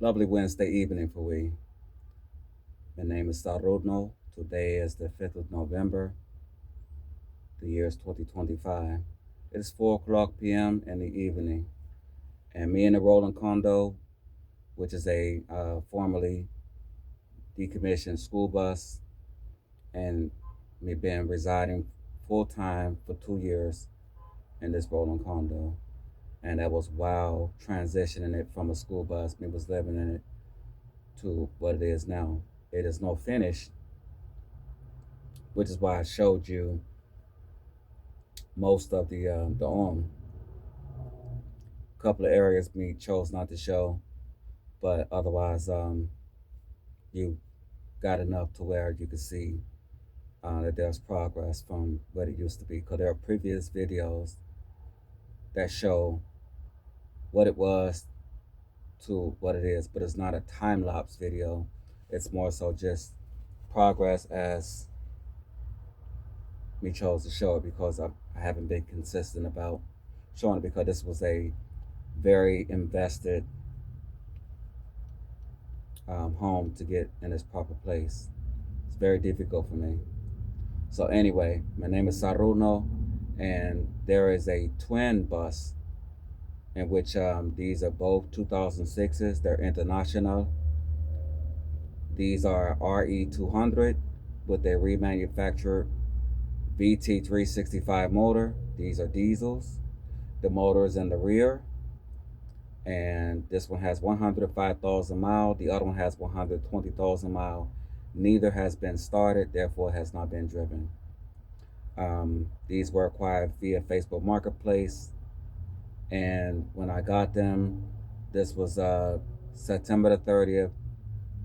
Lovely Wednesday evening for we. My name is Saruno. Today is the 5th of November. The year is 2025. It is 4 o'clock p.m. in the evening. And me and the Rolling Condo, which is a formerly decommissioned school bus, and me been residing full time for 2 years in this Rolling Condo. And that was while transitioning it from a school bus. Me was living in it to what it is now. It is no finish, which is why I showed you most of the arm. A couple of areas me chose not to show, but otherwise, you got enough to where you could see that there's progress from what it used to be. Because there are previous videos that show what it was to what it is, but it's not a time lapse video. It's more so just progress as me chose to show it because I haven't been consistent about showing it because this was a very invested home to get in its proper place. It's very difficult for me. So anyway, my name is Saruno, and there is a twin bus in which these are both 2006s. They're international. These are RE200 with a remanufactured VT365 motor. These are diesels. The motor is in the rear, and this one has 105,000 miles. The other one has 120,000 miles. Neither has been started, therefore has not been driven. These were acquired via Facebook Marketplace, and when I got them, this was September the 30th,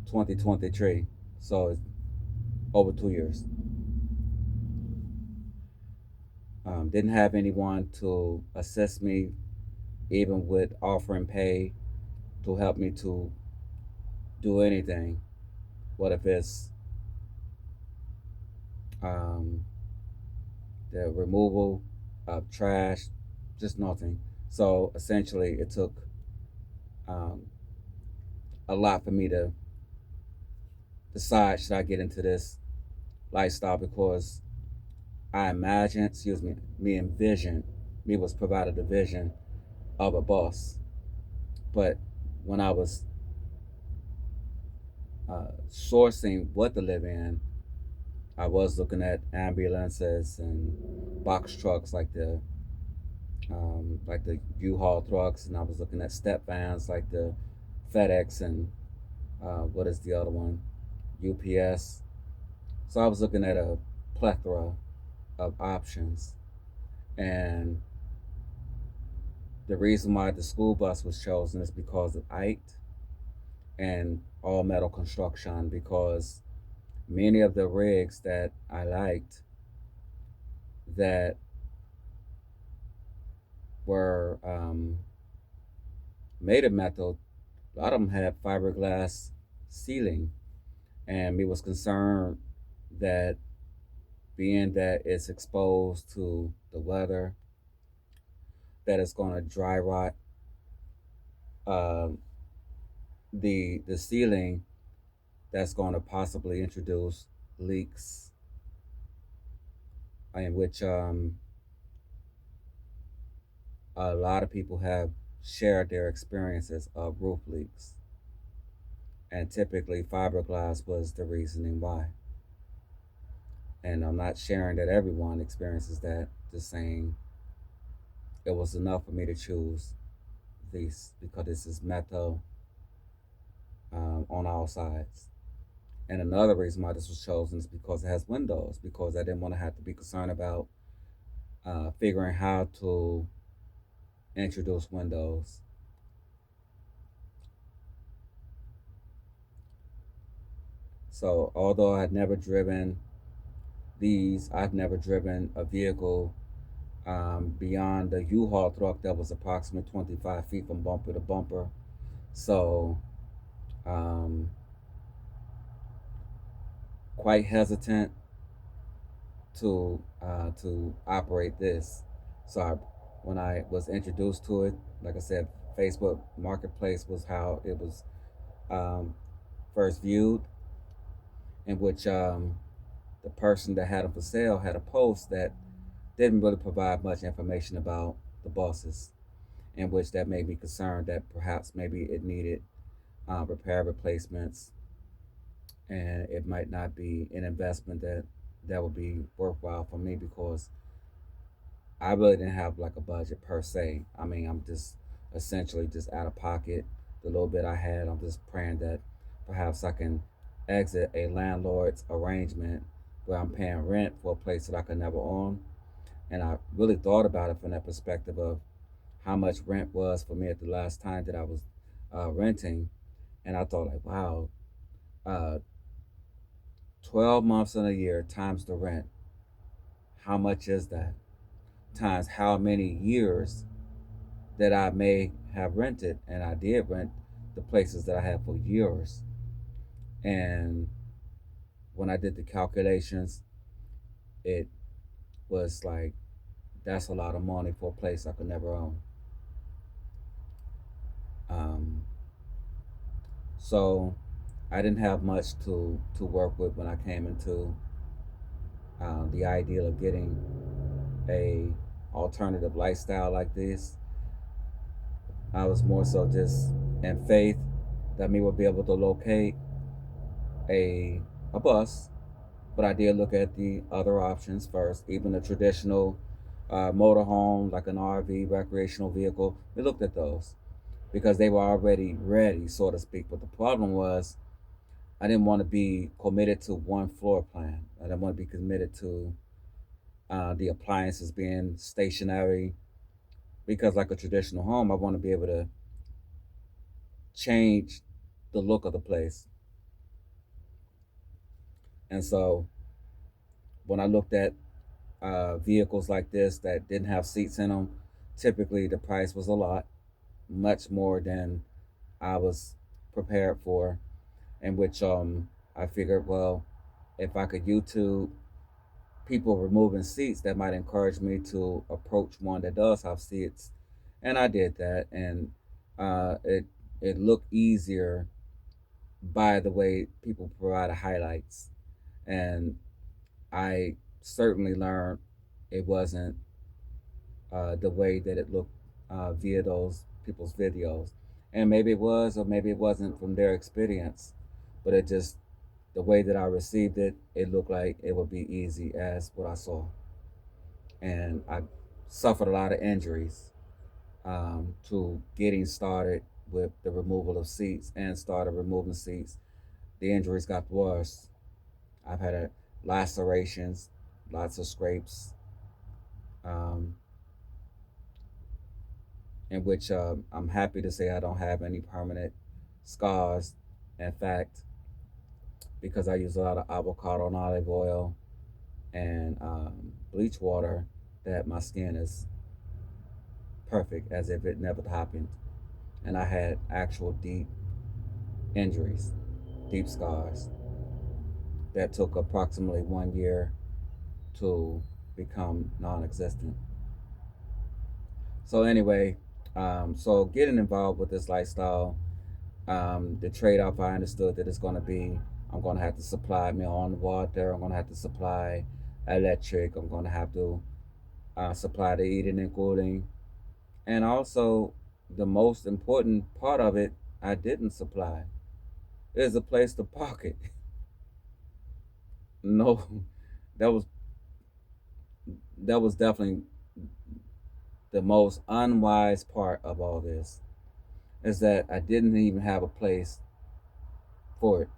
2023. So it's over 2 years. Didn't have anyone to assist me, even with offering pay to help me to do anything. What if it's um, the removal of trash, just nothing. So essentially, it took um, a lot for me to decide should I get into this lifestyle because me envisioned, me was provided the vision of a boss. But when I was sourcing what to live in, I was looking at ambulances and box trucks like the U-Haul trucks, and I was looking at step vans like the FedEx and what is the other one, UPS. So I was looking at a plethora of options, and the reason why the school bus was chosen is because of height and all metal construction. Because many of the rigs that I liked that were made of metal, a lot of them had fiberglass ceiling, and we was concerned that being that it's exposed to the weather, that it's going to dry rot uh, the ceiling, that's going to possibly introduce leaks, in which a lot of people have shared their experiences of roof leaks, and typically fiberglass was the reasoning why. And I'm not sharing that everyone experiences that, just saying it was enough for me to choose these because this is metal on all sides. And another reason why this was chosen is because it has windows, because I didn't want to have to be concerned about figuring how to introduce windows. So although I've never driven I've never driven a vehicle beyond the U-Haul truck that was approximately 25 feet from bumper to bumper. So um, quite hesitant to operate this. So when I was introduced to it, like I said, Facebook Marketplace was how it was um, first viewed, in which the person that had them for sale had a post that didn't really provide much information about the buses, in which that made me concerned that perhaps maybe it needed repair replacements, and it might not be an investment that would be worthwhile for me because I really didn't have like a budget per se. I mean, I'm just essentially just out of pocket. The little bit I had, I'm just praying that perhaps I can exit a landlord's arrangement where I'm paying rent for a place that I could never own. And I really thought about it from that perspective of how much rent was for me at the last time that I was renting. And I thought, like, wow, uh, 12 months in a year times the rent. How much is that? Times how many years that I may have rented, and I did rent the places that I had for years. And when I did the calculations, it was like that's a lot of money for a place I could never own. Um, so I didn't have much to work with when I came into the ideal of getting a alternative lifestyle like this. I was more so just in faith that me would be able to locate a a bus, but I did look at the other options first, even the traditional motorhome, like an RV, recreational vehicle. We looked at those because they were already ready, so to speak. But the problem was, I didn't want to be committed to one floor plan. I didn't want to be committed to the appliances being stationary because, like a traditional home, I want to be able to change the look of the place. And so, when I looked at vehicles like this that didn't have seats in them, typically the price was a lot, much more than I was prepared for. In which I figured, well, if I could YouTube people removing seats, that might encourage me to approach one that does have seats, and I did that, and it looked easier by the way people provide highlights, and I certainly learned it wasn't the way that it looked via those people's videos. And maybe it was, or maybe it wasn't from their experience, but it just, the way that I received it, it looked like it would be easy as what I saw. And I suffered a lot of injuries to getting started with the removal of seats and started removing seats. The injuries got worse. I've had lacerations, lots of scrapes, um, in which I'm happy to say I don't have any permanent scars. In fact, because I use a lot of avocado and olive oil and bleach water, that my skin is perfect as if it never happened. And I had actual deep injuries, deep scars that took approximately 1 year to become non existent. So, anyway, so getting involved with this lifestyle, the trade off I understood that it's going to be I'm going to have to supply my own water, I'm going to have to supply electric, I'm going to have to supply the eating and cooling. And also, the most important part of it, I didn't supply, is a place to park it. No, that was that was definitely the most unwise part of all this, is that I didn't even have a place for it.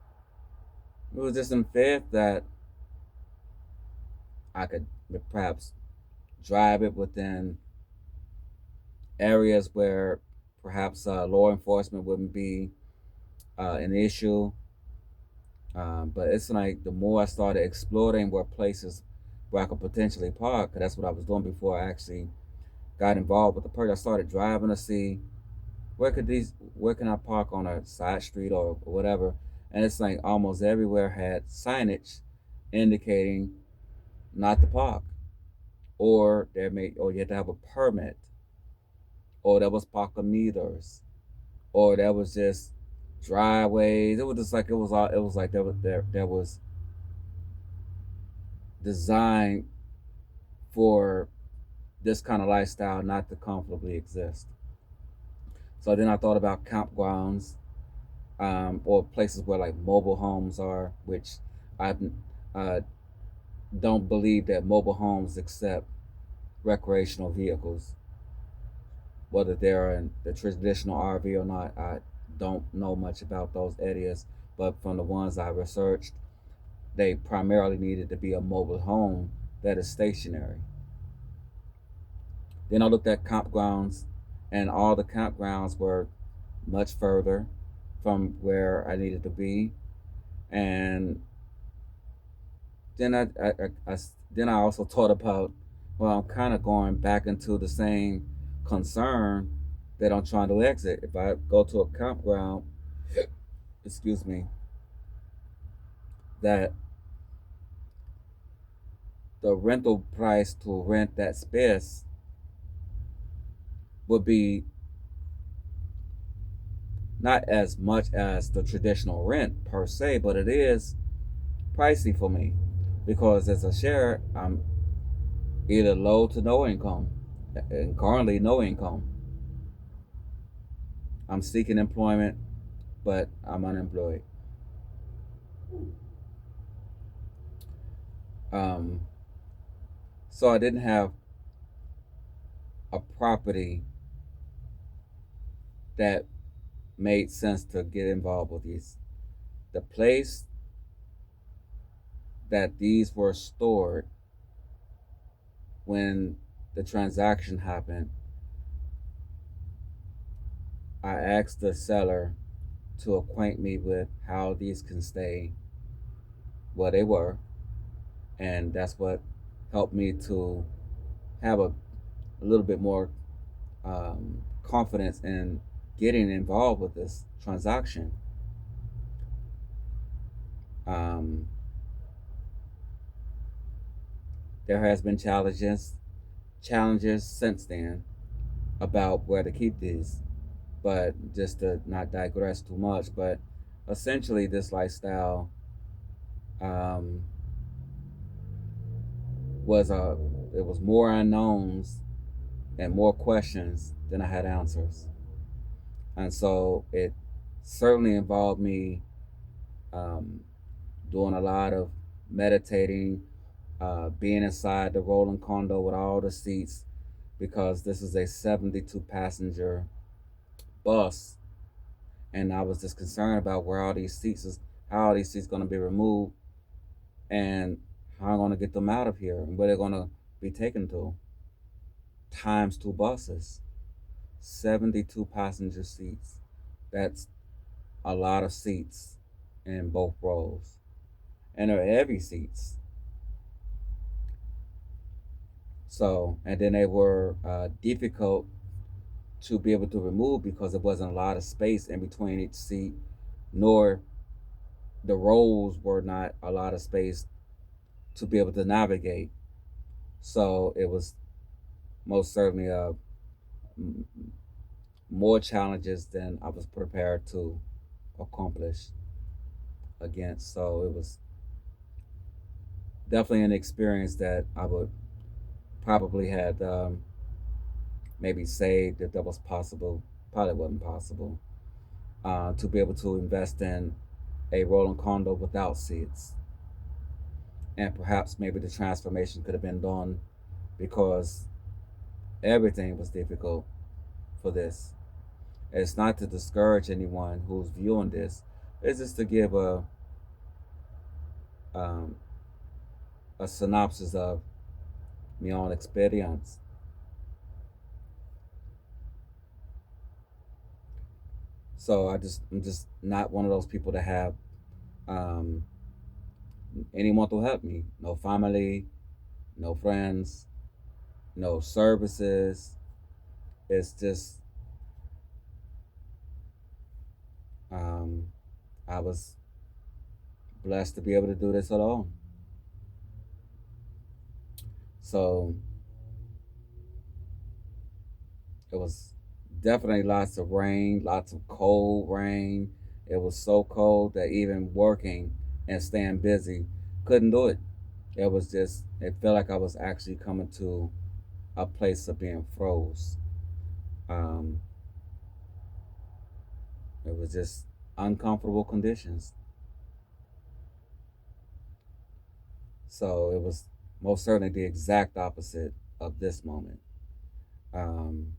It was just in faith that I could perhaps drive it within areas where perhaps law enforcement wouldn't be an issue. But it's like the more I started exploring where places where I could potentially park, 'cause that's what I was doing before I actually got involved with the project. I started driving to see where can I park on a side street or whatever, and it's like almost everywhere had signage indicating not to park, or you had to have a permit, or there was parkometers, or there was just driveways. It was just like it was all. It was like there was designed for this kind of lifestyle not to comfortably exist. So then I thought about campgrounds, or places where like mobile homes are, which I uh, don't believe that mobile homes accept recreational vehicles, whether they're in the traditional RV or not. I don't know much about those areas, but from the ones I researched, they primarily needed to be a mobile home that is stationary. Then I looked at campgrounds, and all the campgrounds were much further from where I needed to be. And then then I also thought about, well, I'm kind of going back into the same concern that I'm trying to exit. If I go to a campground, excuse me, that the rental price to rent that space would be not as much as the traditional rent per se, but it is pricey for me because as a share, I'm either low to no income, and currently no income. I'm seeking employment, but I'm unemployed. Um, so I didn't have a property that made sense to get involved with these. The place that these were stored when the transaction happened, I asked the seller to acquaint me with how these can stay where they were, and that's what helped me to have a little bit more confidence in getting involved with this transaction. Um, there has been challenges since then about where to keep these, but just to not digress too much. But essentially, this lifestyle um, was a it was more unknowns and more questions than I had answers, and so it certainly involved me um, doing a lot of meditating, being inside the rolling condo with all the seats, because this is a 72 passenger bus, and I was just concerned about where all these seats is, how all these seats going to be removed, and how I'm going to get them out of here, and where they're going to be taken to. Times two buses, 72 passenger seats. That's a lot of seats in both rows, and they're heavy seats. So, and then they were difficult to be able to remove because there wasn't a lot of space in between each seat, nor the rows were not a lot of space to be able to navigate. So it was most certainly more challenges than I was prepared to accomplish against. So it was definitely an experience that I would probably had maybe saved if that was possible. Probably wasn't possible to be able to invest in a rolling condo without seats, and perhaps maybe the transformation could have been done because everything was difficult for this. It's not to discourage anyone who's viewing this. It's just to give um, a synopsis of my own experience. So I'm just not one of those people that have um, anyone to help me. No family, no friends, no services. It's just um, I was blessed to be able to do this alone. So it was definitely lots of rain, lots of cold rain. It was so cold that even working and staying busy couldn't do it. It felt like I was actually coming to a place of being froze. Um, it was just uncomfortable conditions. So it was most certainly the exact opposite of this moment. Um,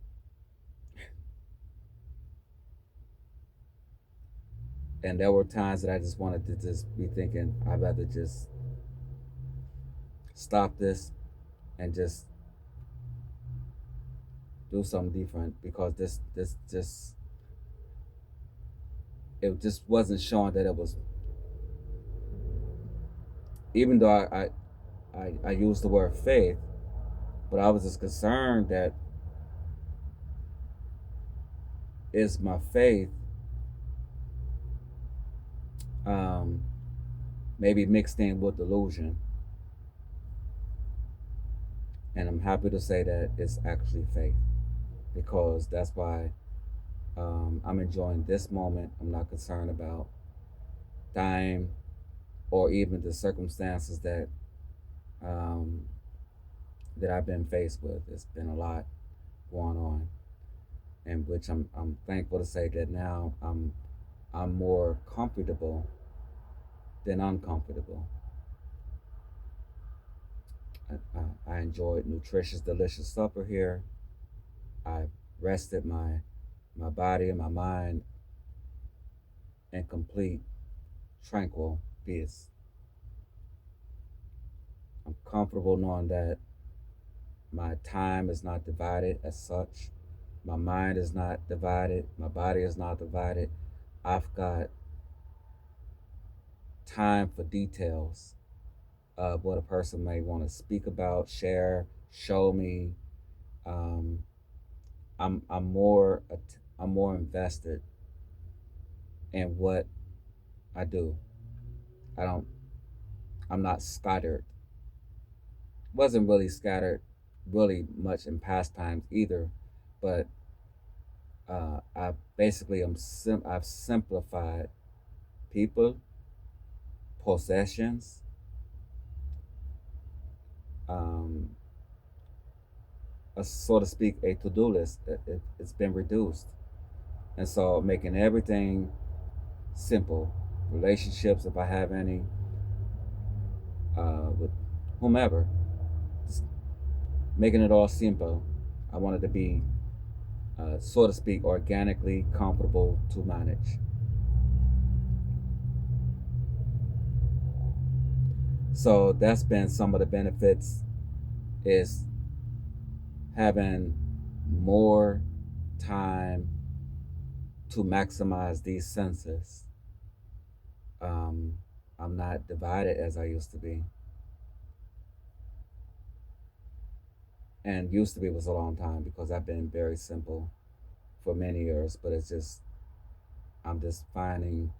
and there were times that I just wanted to just be thinking, I'd rather just stop this and just do something different because this just it just wasn't showing that it was. Even though I used the word faith, but I was just concerned that is my faith um, maybe mixed in with delusion. And I'm happy to say that it's actually faith because that's why I'm enjoying this moment. I'm not concerned about dying or even the circumstances um, that I've been faced with. It's been a lot going on, and which I'm thankful to say that now I'm more comfortable than uncomfortable. I enjoyed nutritious, delicious supper here. I rested my body and my mind in complete, tranquil peace. I'm comfortable knowing that my time is not divided as such. My mind is not divided. My body is not divided. I've got time for details of what a person may want to speak about, share, show me. Um, I'm more I'm more invested in what I do. I don't. I'm not scattered. Wasn't really scattered, really much in past times either, but I basically I've simplified people, possessions, um, a so to speak a to-do list. It's been reduced, and so making everything simple. Relationships, if I have any, with whomever, just making it all simple. I wanted to be, so to speak, organically comfortable to manage. So that's been some of the benefits is having more time to maximize these senses. Um, I'm not divided as I used to be, and used to be was a long time because I've been very simple for many years. But it's just I'm just finding,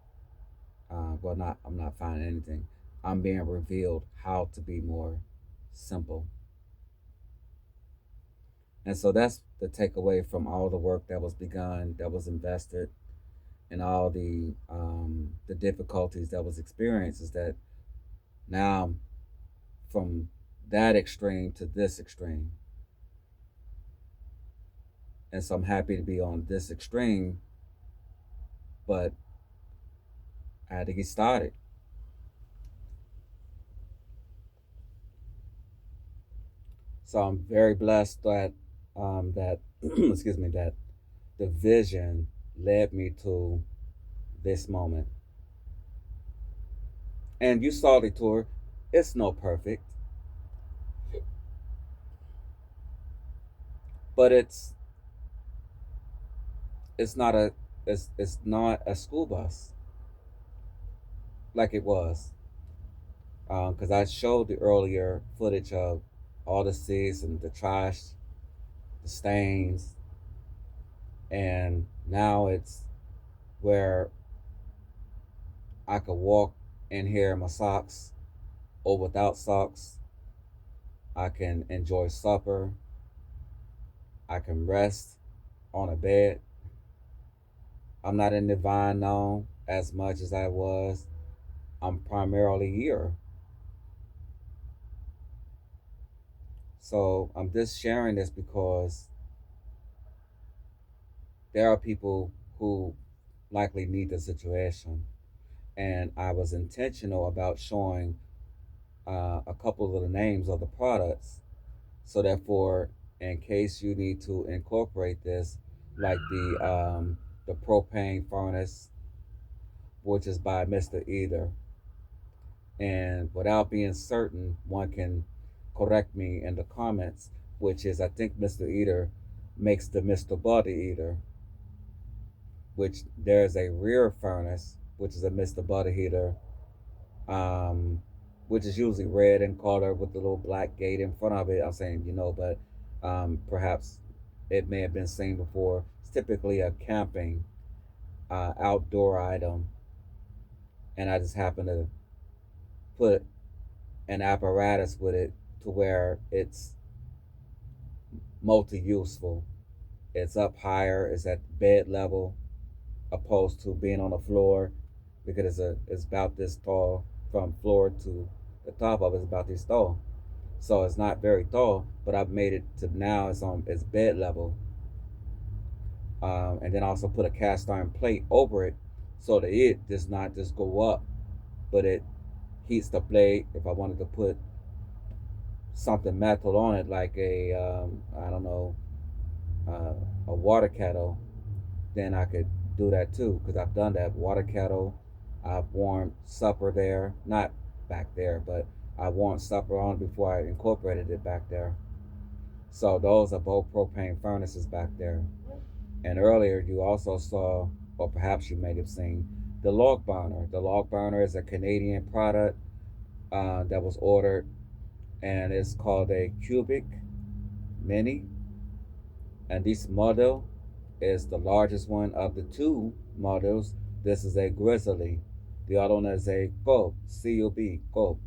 well, not I'm not finding anything. I'm being revealed how to be more simple, and so that's the takeaway from all the work that was begun, that was invested, and all the difficulties that was experienced is that now from that extreme to this extreme, and so I'm happy to be on this extreme, but I had to get started. So I'm very blessed that that excuse me, that the vision led me to this moment. And you saw the tour; it's no perfect, but it's not a it's not a school bus like it was, because I showed the earlier footage of all the seats and the trash, the stains, and now it's where I could walk in here in my socks or without socks. I can enjoy supper. I can rest on a bed. I'm not in the vine now. as much as I was. I'm primarily here. So I'm just sharing this because there are people who likely need the situation. And I was intentional about showing a couple of the names of the products. So therefore, in case you need to incorporate this, like the propane furnace, which is by Mr. Either, and without being certain, one can correct me in the comments, which is I think Mr. Eater makes the Mr. Body Eater, which there's a rear furnace, which is a Mr. Body Heater, um, which is usually red in color with the little black gate in front of it. I'm saying, but perhaps it may have been seen before. It's typically a camping outdoor item, and I just happen to put an apparatus with it to where it's multi-useful. It's up higher, it's at bed level, opposed to being on the floor, because it's about this tall from floor to the top of it is about this tall. So it's not very tall, but I've made it to now it's bed level, and then also put a cast iron plate over it so that it does not just go up, but it heats the plate. If I wanted to put something metal on it, like a I don't know, a water kettle, then I could do that too, because I've done that water kettle. I've warmed supper there, not back there, but I warmed supper on before I incorporated it back there. So those are both propane furnaces back there. And earlier you also saw, or perhaps you may have seen, the log burner. The log burner is a Canadian product that was ordered, and it's called a cubic mini. And this model is the largest one of the two models. This is a Grizzly. The other one is a Cob, C-U-B, Cob.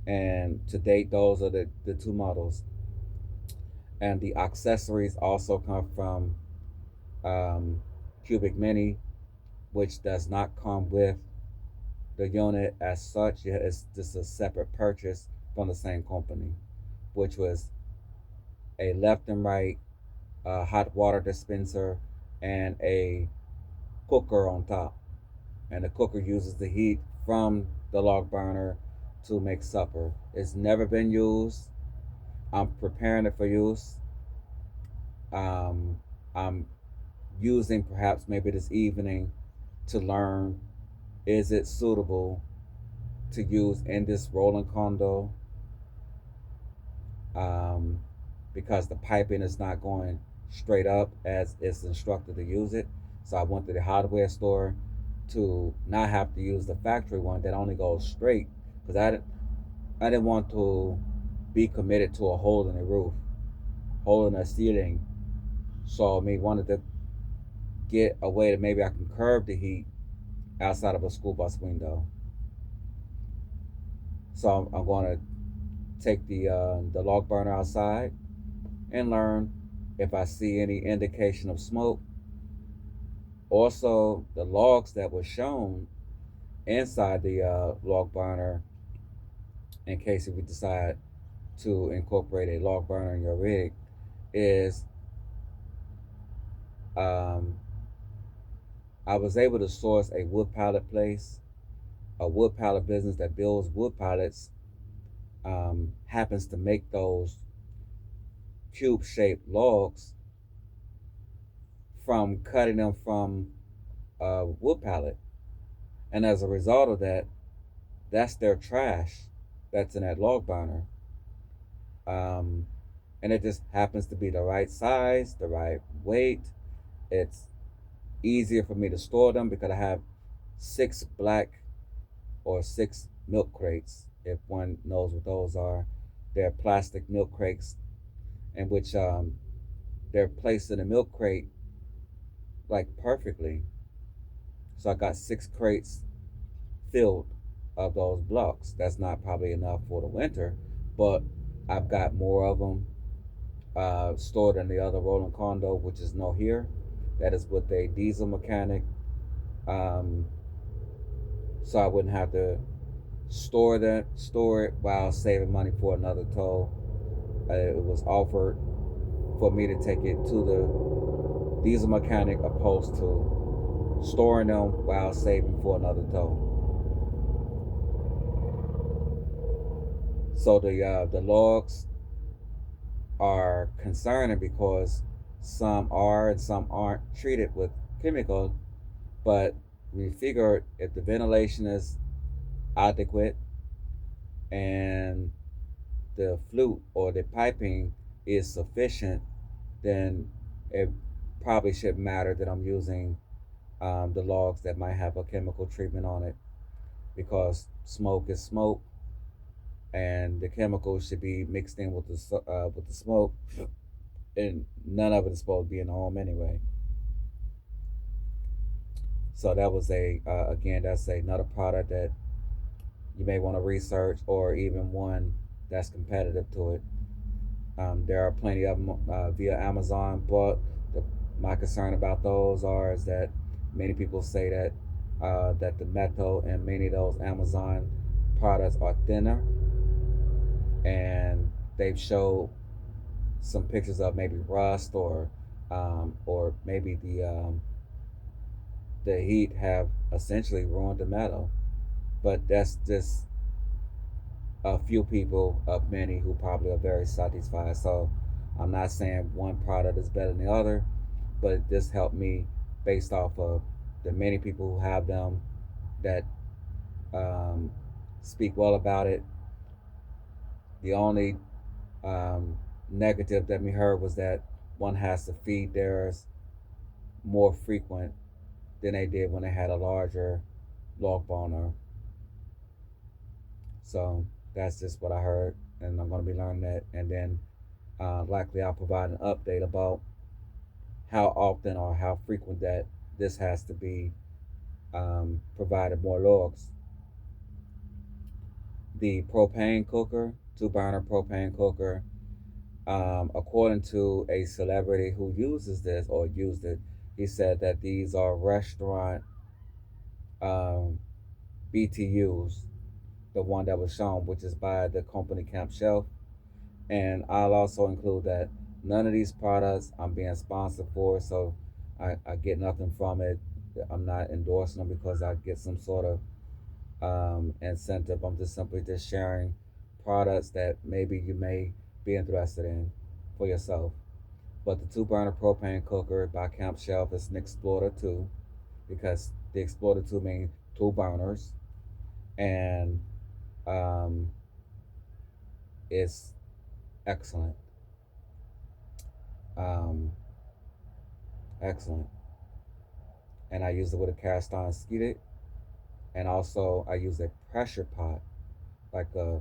And to date, those are the two models. And the accessories also come from um, Cubic Mini, which does not come with the unit as such. It's just a separate purchase from the same company, which was a left and right hot water dispenser and a cooker on top. And the cooker uses the heat from the log burner to make supper. It's never been used. I'm preparing it for use. I'm using perhaps maybe this evening to learn, is it suitable to use in this rolling condo, um, because the piping is not going straight up as it's instructed to use it. So I went to the hardware store to not have to use the factory one that only goes straight, because I didn't want to be committed to a hole in the roof, hole in the ceiling. So me wanted to get a way that maybe I can curb the heat outside of a school bus window. So I'm going to take the log burner outside and learn if I see any indication of smoke. Also, the logs that were shown inside the log burner, in case if you decide to incorporate a log burner in your rig, is um, I was able to source a wood pallet place, a wood pallet business that builds wood pallets, happens to make those cube shaped logs from cutting them from a wood pallet. And as a result of that, that's their trash that's in that log burner. Um, and it just happens to be the right size, the right weight. It's easier for me to store them because I have six black or six milk crates, if one knows what those are. They're plastic milk crates in which they're placed in a milk crate like perfectly. So I got six crates filled of those blocks. That's not probably enough for the winter, but I've got more of them stored in the other rolling condo, which is no here. That is with a diesel mechanic um, so I wouldn't have to store it while saving money for another tow. It was offered for me to take it to the diesel mechanic opposed to storing them while saving for another tow. So the logs are concerning because some are and some aren't treated with chemical, but we figured if the ventilation is adequate and the flute or the piping is sufficient, then it probably shouldn't matter that I'm using the logs that might have a chemical treatment on it, because smoke is smoke, and the chemicals should be mixed in with the smoke, and none of it is supposed to be in the home anyway. So that was again, that's another product that you may want to research, or even one that's competitive to it. There are plenty of them via Amazon, but my concern about those is that many people say that the metal in many of those Amazon products are thinner, and they've showed some pictures of maybe rust, or maybe the heat have essentially ruined the metal. But that's just a few people of many who probably are very satisfied. So I'm not saying one product is better than the other, but this helped me based off of the many people who have them that um, speak well about it. The only um, negative that we heard was that one has to feed theirs more frequent than they did when they had a larger log burner. So that's just what I heard, and I'm going to be learning that. And then likely I'll provide an update about how often or how frequent that this has to be provided more logs. The propane cooker, two burner propane cooker, according to a celebrity who uses this or used it, he said that these are restaurant um, BTUs, the one that was shown, which is by the company Camp Shelf. And I'll also include that none of these products I'm being sponsored for, so I get nothing from it. I'm not endorsing them because I get some sort of incentive. I'm just simply just sharing products that maybe you may be interested in for yourself. But the two burner propane cooker by Camp Shelf is an Explorer 2, because the Explorer 2 means two burners, and um, it's excellent. Um, Excellent. And I use it with a cast iron skillet, and also I use a pressure pot, like a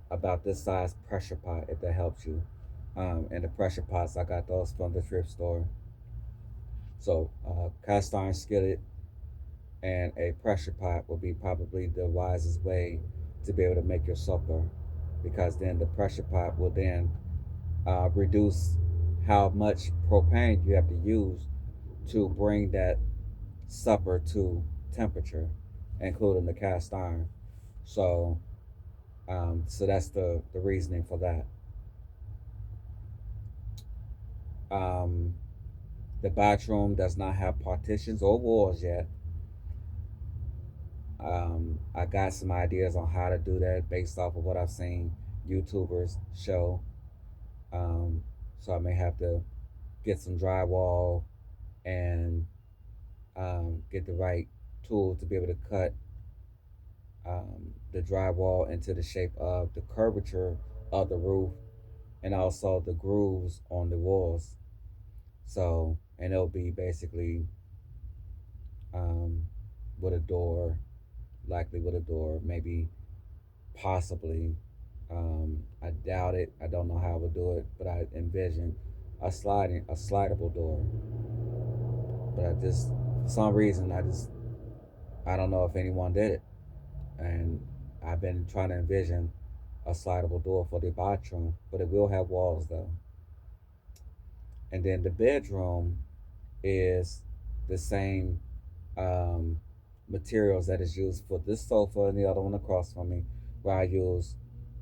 about this size pressure pot, if that helps you. And the pressure pots, I got those from the thrift store. So cast iron skillet and a pressure pot would be probably the wisest way to be able to make your supper, because then the pressure pot will then reduce how much propane you have to use to bring that supper to temperature, including the cast iron. So, so that's the reasoning for that. Um, the bathroom does not have partitions or walls yet. I got some ideas on how to do that based off of what I've seen YouTubers show. Um, so I may have to get some drywall and get the right tool to be able to cut the drywall into the shape of the curvature of the roof, and also the grooves on the walls. So, and it'll be basically um, with a door, likely with a door, maybe, possibly. I doubt it. I don't know how I would do it, but I envision a slidable door. But for some reason, I don't know if anyone did it, and I've been trying to envision a slidable door for the bathroom, but it will have walls though. And then the bedroom is the same um, materials that is used for this sofa and the other one across from me, where I use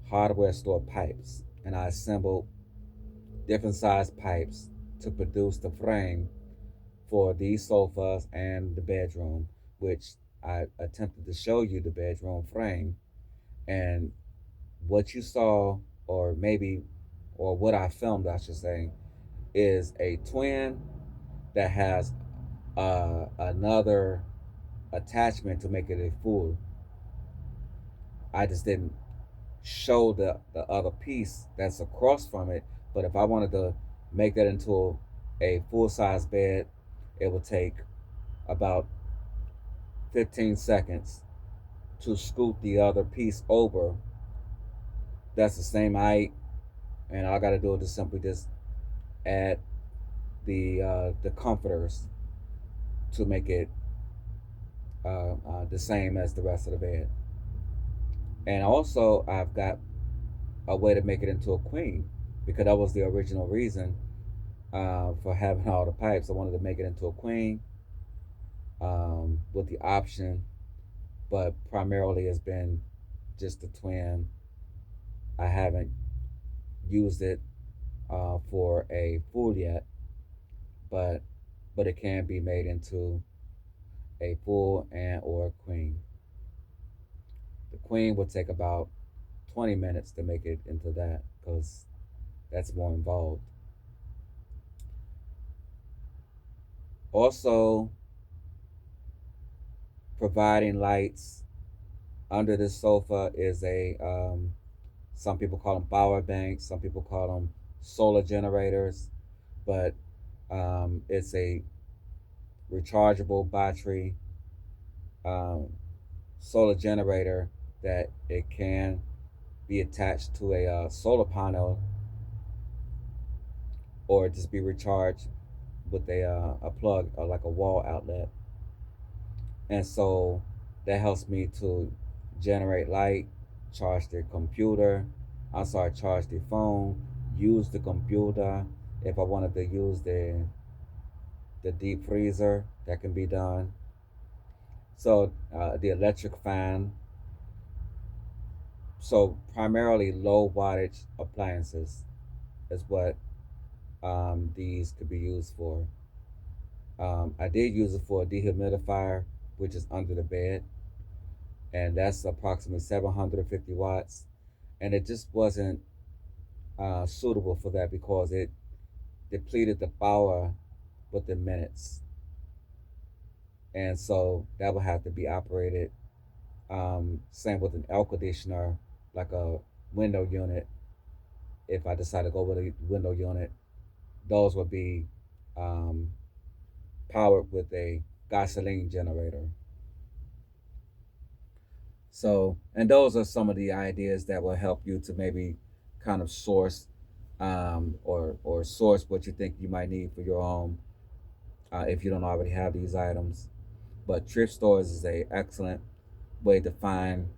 hardware store pipes, and I assembled different size pipes to produce the frame for these sofas and the bedroom, which I attempted to show you the bedroom frame. And what you saw, or maybe, or what I filmed, I should say, is a twin that has another attachment to make it a full. I just didn't show the other piece that's across from it. But if I wanted to make that into a full size bed, it would take about 15 seconds to scoot the other piece over. That's the same height, and all I got to do is just simply just add the comforters to make it the same as the rest of the bed. And also, I've got a way to make it into a queen, because that was the original reason for having all the pipes. I wanted to make it into a queen with the option, but primarily it's been just the twin. I haven't used it for a full yet, but it can be made into a full and or a queen. The queen would take about 20 minutes to make it into that, because that's more involved. Also, providing lights under this sofa is a some people call them power banks, some people call them solar generators, but it's a rechargeable battery um, solar generator that it can be attached to a solar panel, or just be recharged with a plug or like a wall outlet. And so that helps me to generate light, charge the computer, charge the phone, use the computer. If I wanted to use the deep freezer, that can be done. So the electric fan. So primarily low wattage appliances is what these could be used for. I did use it for a dehumidifier, which is under the bed, and that's approximately 750 watts. And it just wasn't suitable for that because it depleted the power within minutes. And so that would have to be operated. Same with an air conditioner, like a window unit. If I decide to go with a window unit, those would be um, powered with a gasoline generator. So, and those are some of the ideas that will help you to maybe kind of source or source what you think you might need for your home if you don't already have these items. But thrift stores is a excellent way to find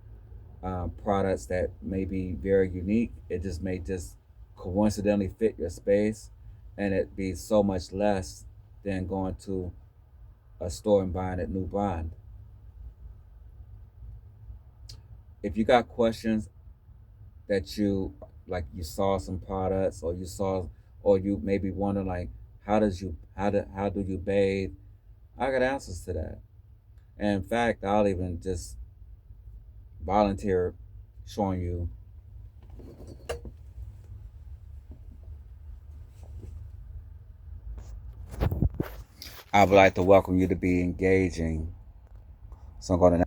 products that may be very unique. It just may just coincidentally fit your space, and it be so much less than going to a store and buying it new brand. If you got questions that you like, you saw some products, or you saw, or you maybe wonder like, how do you bathe? I got answers to that. And in fact, I'll even just volunteer showing you. I would like to welcome you to be engaging. So I'm going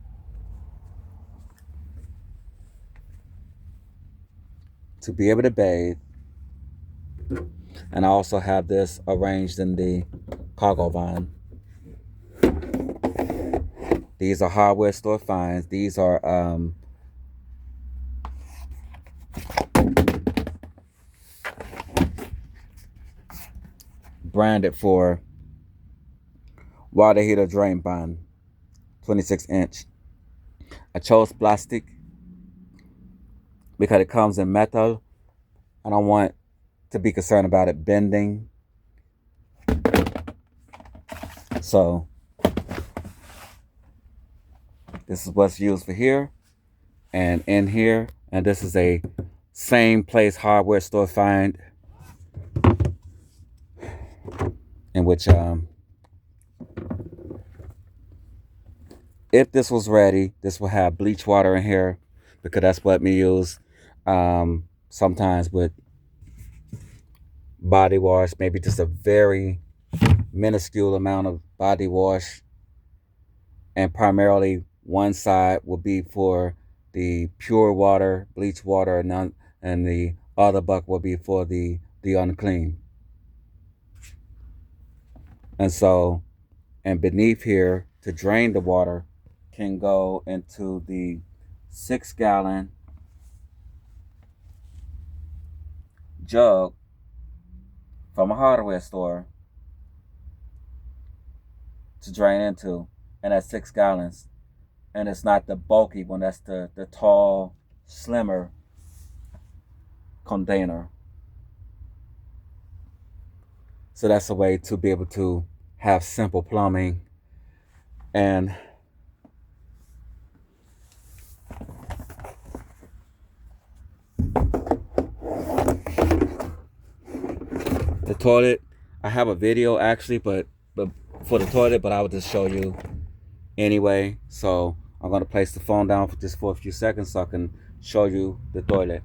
to be able to bathe, and I also have this arranged in the cargo van. These are hardware store finds. These are branded for water heater drain bond, 26-inch. I chose plastic because it comes in metal. I don't want to be concerned about it bending. So This is what's used for here and in here. And this is a same place hardware store find, in which if this was ready, this will have bleach water in here, because that's what we use sometimes with body wash, maybe just a very minuscule amount of body wash, and primarily one side will be for the pure water, bleach water, and the other bucket will be for the unclean. And so, and beneath here, to drain the water, can go into the 6-gallon jug from a hardware store to drain into, and that's 6 gallons. And it's not the bulky one, that's the tall, slimmer container. So that's a way to be able to have simple plumbing. And the toilet, I have a video actually, but for the toilet, but I will just show you anyway. So I'm going to place the phone down for just for a few seconds so I can show you the toilet.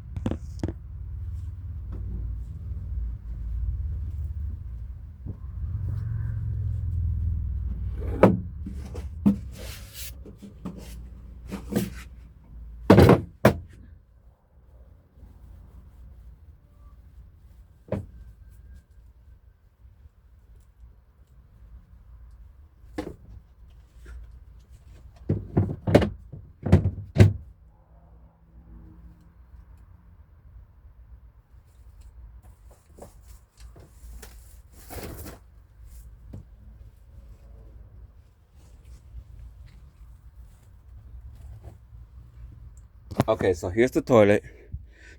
Okay, so here's the toilet.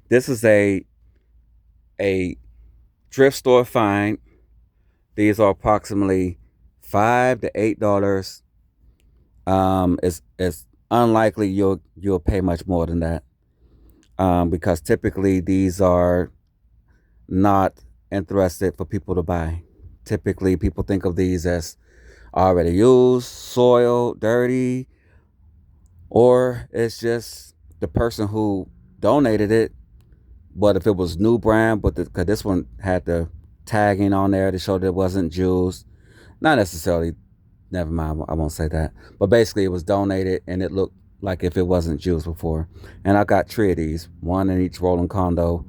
This is a thrift store find. These are approximately $5 to $8. It's unlikely you'll pay much more than that, because typically these are not interested for people to buy. Typically, people think of these as already used, soiled, dirty, or it's just the person who donated it. But if it was new brand, but because this one had the tagging on there to show that it wasn't used, not necessarily. Never mind, I won't say that. But basically, it was donated and it looked like if it wasn't used before. And I got 3 of these, one in each Rolling Condo,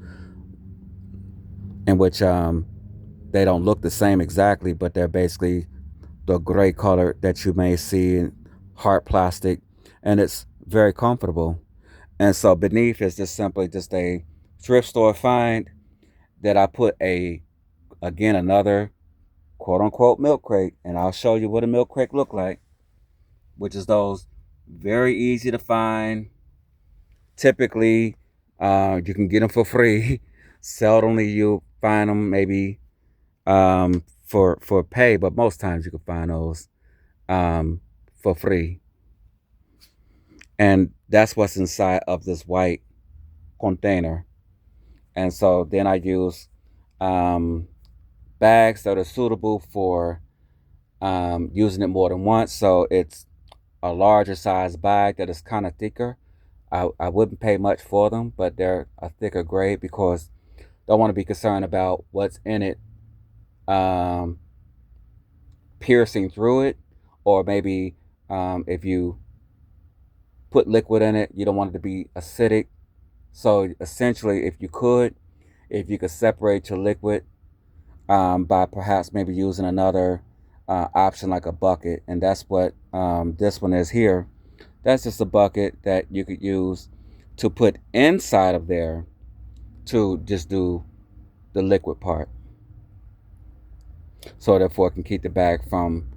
in which they don't look the same exactly, but they're basically the gray color that you may see in hard plastic, and it's very comfortable. And so beneath is just simply just a thrift store find that I put another quote unquote milk crate, and I'll show you what a milk crate look like, which is those very easy to find. Typically, you can get them for free. Seldomly you find them maybe for pay, but most times you can find those for free. And that's what's inside of this white container. And so then I use bags that are suitable for using it more than once. So it's a larger size bag that is kind of thicker. I wouldn't pay much for them, but they're a thicker grade because I don't want to be concerned about what's in it piercing through it, or maybe if you put liquid in it, you don't want it to be acidic. So essentially, if you could separate your liquid by perhaps maybe using another option like a bucket, and that's what this one is here. That's just a bucket that you could use to put inside of there to just do the liquid part. So therefore it can keep the bag from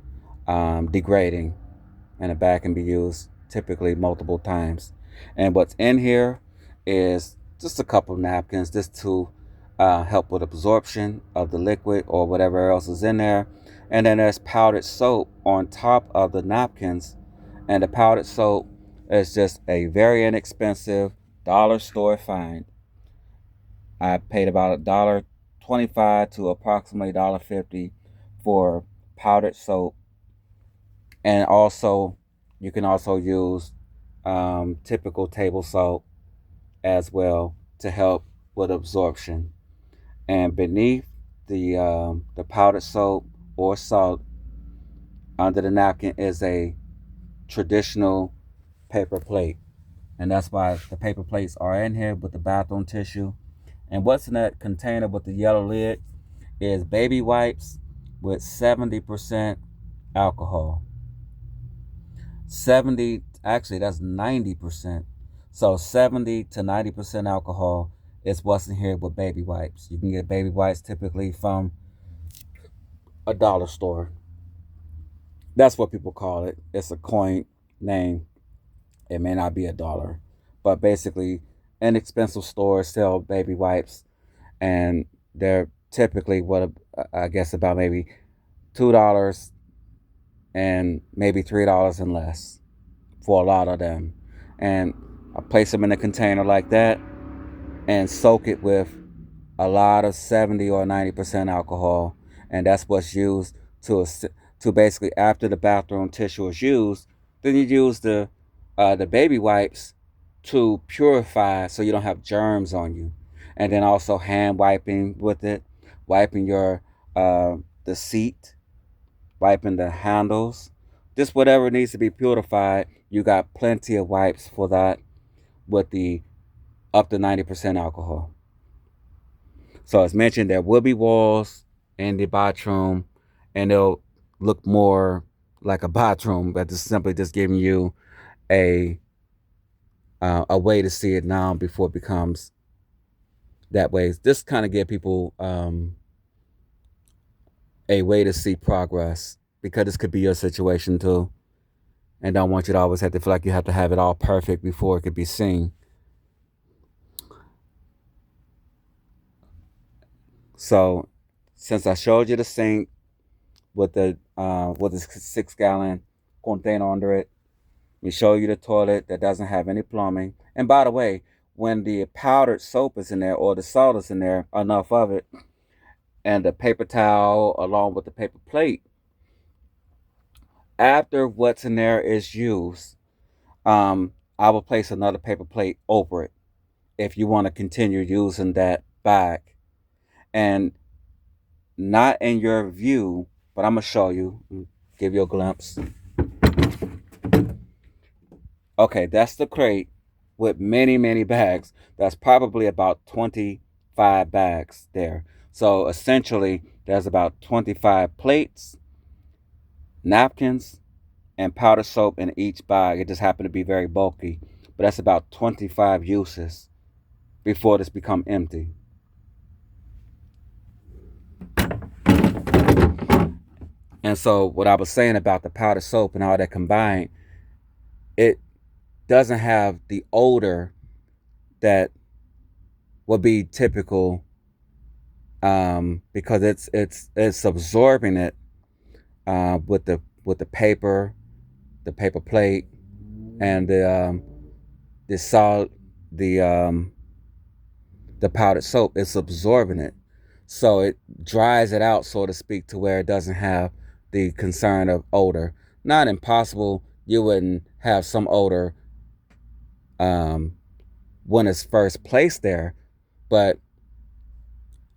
degrading, and the bag can be used typically multiple times. And what's in here is just a couple of napkins just to help with absorption of the liquid or whatever else is in there. And then there's powdered soap on top of the napkins, and the powdered soap It's just a very inexpensive dollar store find. I paid about $1.25 to approximately $1.50 for powdered soap, and also you can also use typical table salt as well to help with absorption. And beneath the powdered soap or salt under the napkin is a traditional paper plate, and that's why the paper plates are in here with the bathroom tissue. And what's in that container with the yellow lid is baby wipes with 70% alcohol. 70, actually, that's 90%. So 70 to 90% alcohol is what's in here with baby wipes. You can get baby wipes typically from a dollar store. That's what people call it. It's a coin name. It may not be a dollar, but basically, inexpensive stores sell baby wipes, and they're typically what I guess about maybe $2 and maybe $3 and less for a lot of them. And I place them in a container like that and soak it with a lot of 70 or 90% alcohol, and that's what's used to basically, after the bathroom tissue is used, then you use the baby wipes to purify so you don't have germs on you, and then also hand wiping with it, wiping your the seat, wiping the handles, just whatever needs to be purified. You got plenty of wipes for that with the up to 90% alcohol. So as mentioned, there will be walls in the bathroom, and they'll look more like a bathroom, but it's simply just giving you a a way to see it now before it becomes that way. This kind of give people a way to see progress, because this could be your situation too, and don't want you to always have to feel like you have to have it all perfect before it could be seen. So since I showed you the sink with the 6 gallon container under it, we show you the toilet that doesn't have any plumbing. And by the way, when the powdered soap is in there or the salt is in there, enough of it, and the paper towel along with the paper plate, after what's in there is used, I will place another paper plate over it if you want to continue using that bag. And not in your view, but I'm going to show you, give you a glimpse. Okay, that's the crate with many, many bags. That's probably about 25 bags there. So essentially, there's about 25 plates, napkins, and powder soap in each bag. It just happened to be very bulky, but that's about 25 uses before this become empty. And so what I was saying about the powder soap and all that combined, it doesn't have the odor that would be typical, because it's absorbing it with the paper plate, and the salt, the the powdered soap. It's absorbing it, so it dries it out, so to speak, to where it doesn't have the concern of odor. Not impossible. You wouldn't have some odor um, when it's first placed there, but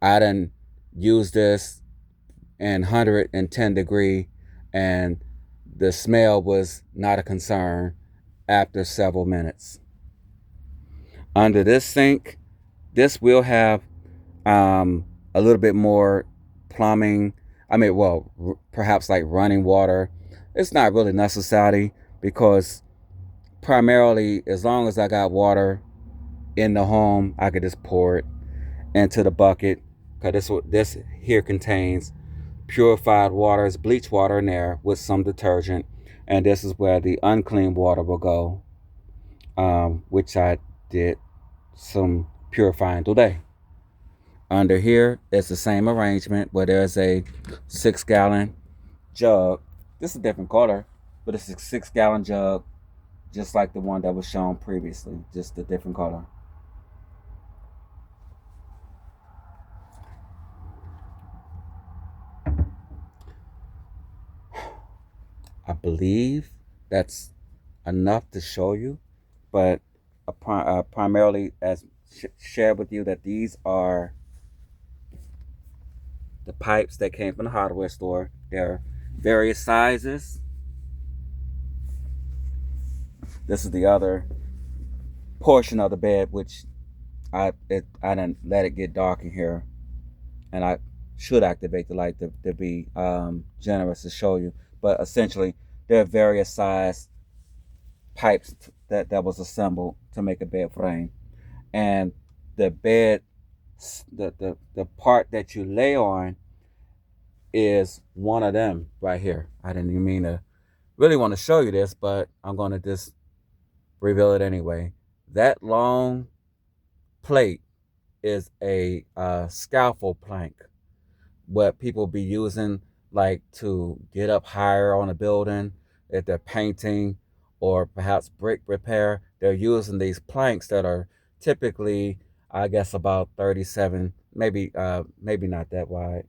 I didn't use this in 110-degree, and the smell was not a concern after several minutes. Under this sink, this will have a little bit more plumbing. I mean, well, perhaps like running water. It's not really necessary, because primarily, as long as I got water in the home, I could just pour it into the bucket, because this here contains purified water. It's bleach water in there with some detergent, and this is where the unclean water will go, which I did some purifying today. Under here, it's the same arrangement where there's a 6 gallon jug. This is a different color, but it's a 6 gallon jug just like the one that was shown previously, just a different color. I believe that's enough to show you, but primarily as shared with you that these are the pipes that came from the hardware store. They're various sizes. This is the other portion of the bed, which I didn't let it get dark in here, and I should activate the light to be generous to show you. But essentially, there are various size pipes that was assembled to make a bed frame, and the bed, the part that you lay on is one of them right here. I didn't even mean to really want to show you this, but I'm going to just reveal it anyway. That long plate is a scaffold plank, what people be using like to get up higher on a building if they're painting or perhaps brick repair. They're using these planks that are typically, I guess, about 37, maybe not that wide.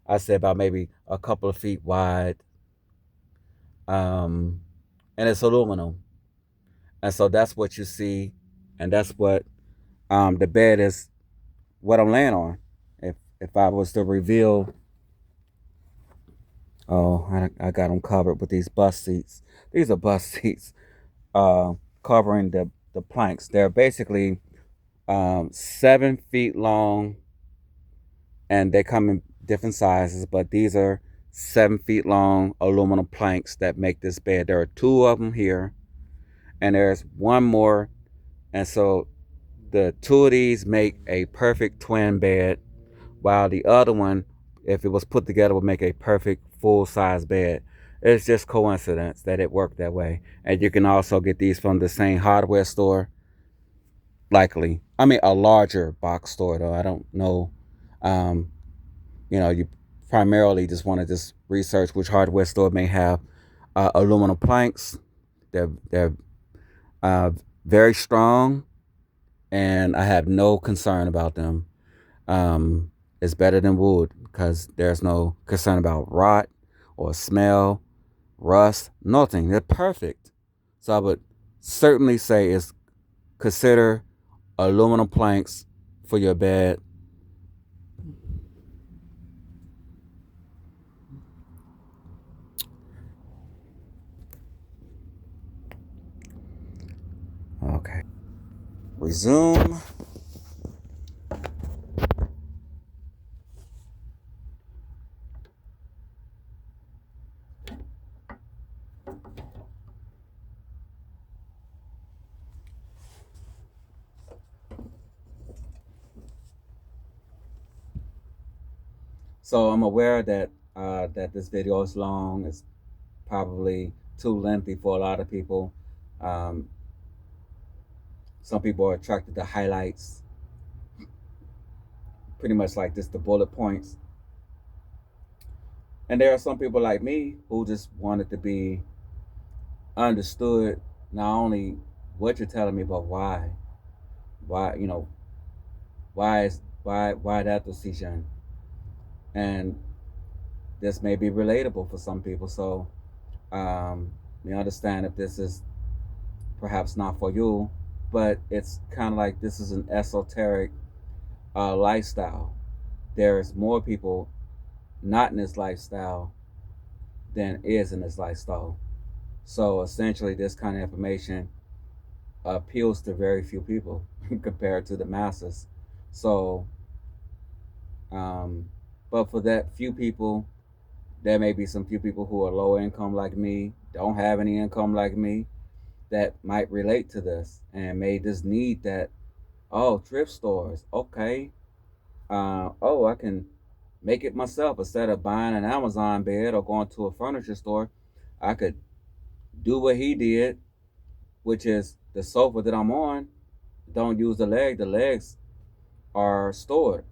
I say about maybe a couple of feet wide, um, and it's aluminum, and so that's what you see, and that's what the bed is. What I'm laying on. If I was to reveal, oh, I got them covered with these bus seats. These are bus seats, covering the planks. They're basically 7 feet long, and they come in different sizes, but these are 7 feet long aluminum planks that make this bed. There are two of them here, and there's one more, and so the two of these make a perfect twin bed, while the other one, if it was put together, would make a perfect full size bed. It's just coincidence that it worked that way. And you can also get these from the same hardware store, likely. I mean, a larger box store, though. I don't know. Um, you primarily just want to just research which hardware store may have aluminum planks. They're uh, very strong, and I have no concern about them. It's better than wood because there's no concern about rot or smell, rust, nothing. They're perfect. So I would certainly say is consider aluminum planks for your bed. Okay. Resume. So I'm aware that that this video is long. It's probably too lengthy for a lot of people. Um, some people are attracted to highlights, pretty much like just the bullet points. And there are some people like me who just want it to be understood, not only what you're telling me, but why. Why, why that decision? And this may be relatable for some people. So you understand if this is perhaps not for you, but it's kind of like this is an esoteric lifestyle. There's more people not in this lifestyle than is in this lifestyle. So essentially, this kind of information appeals to very few people compared to the masses. So, um, but for that few people, there may be some few people who are low income like me, don't have any income like me, that might relate to this and may just need that. Oh, thrift stores, okay. Oh, I can make it myself instead of buying an Amazon bed or going to a furniture store. I could do what he did, which is the sofa that I'm on. Don't use the leg. The legs are stored,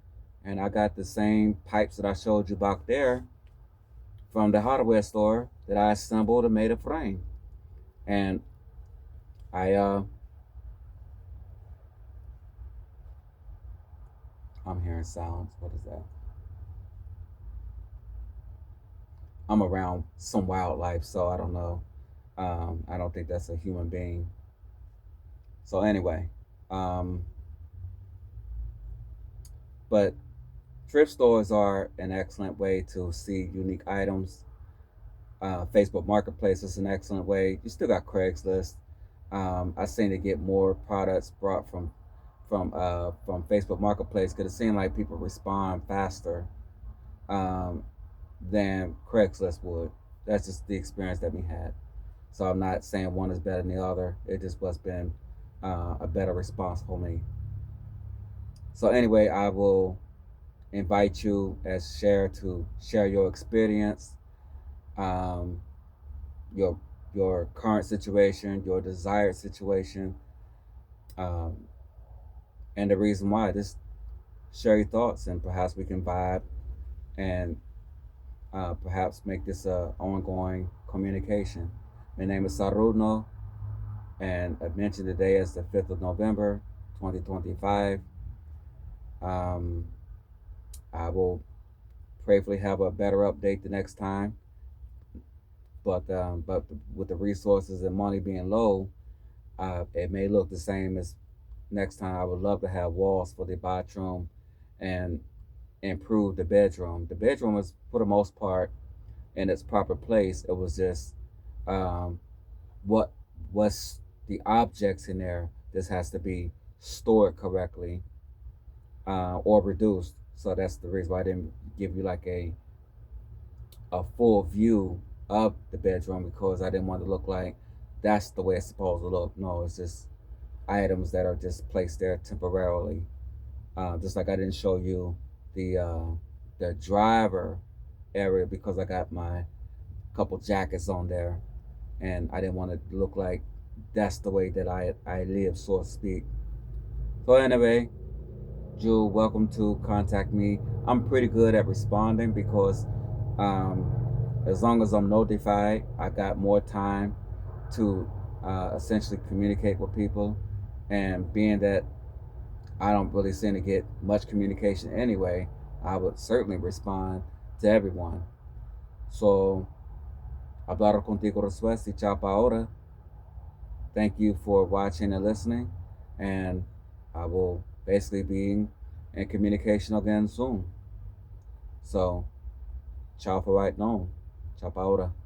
and I got the same pipes that I showed you back there from the hardware store that I assembled and made a frame. And I'm hearing sounds. What is that? I'm around some wildlife, so I don't know. I don't think that's a human being. So anyway, um, but thrift stores are an excellent way to see unique items. Facebook Marketplace is an excellent way. You still got Craigslist. I seen it get more products brought from Facebook Marketplace because it seemed like people respond faster um, than Craigslist would. That's just the experience that we had. So I'm not saying one is better than the other. It just was been a better response for me. So anyway, I will invite you as share to share your experience, um, your your current situation, your desired situation, um, and the reason why. Just share your thoughts, and perhaps we can vibe and perhaps make this a ongoing communication. My name is Saruno, and I mentioned today as the 5th of November, 2025. Um, I will prayerfully have a better update the next time, but with the resources and money being low, it may look the same as next time. I would love to have walls for the bathroom and improve the bedroom. The bedroom is, for the most part, in its proper place. It was just um, what what's the objects in there. This has to be stored correctly or reduced. So that's the reason why I didn't give you like a full view of the bedroom, because I didn't want to look like that's the way it's supposed to look. No, it's just items that are just placed there temporarily. Just like I didn't show you the uh, the driver area because I got my couple jackets on there, and I didn't want to look like that's the way that I live, so to speak. So anyway, Jewel, welcome to contact me. I'm pretty good at responding because um, as long as I'm notified, I got more time to essentially communicate with people. And being that I don't really seem to get much communication anyway, I would certainly respond to everyone. So, hablar contigo después y chao pa ahora. Thank you for watching and listening, and I will basically be in communication again soon. So, ciao for right now. Ciao pa ahora.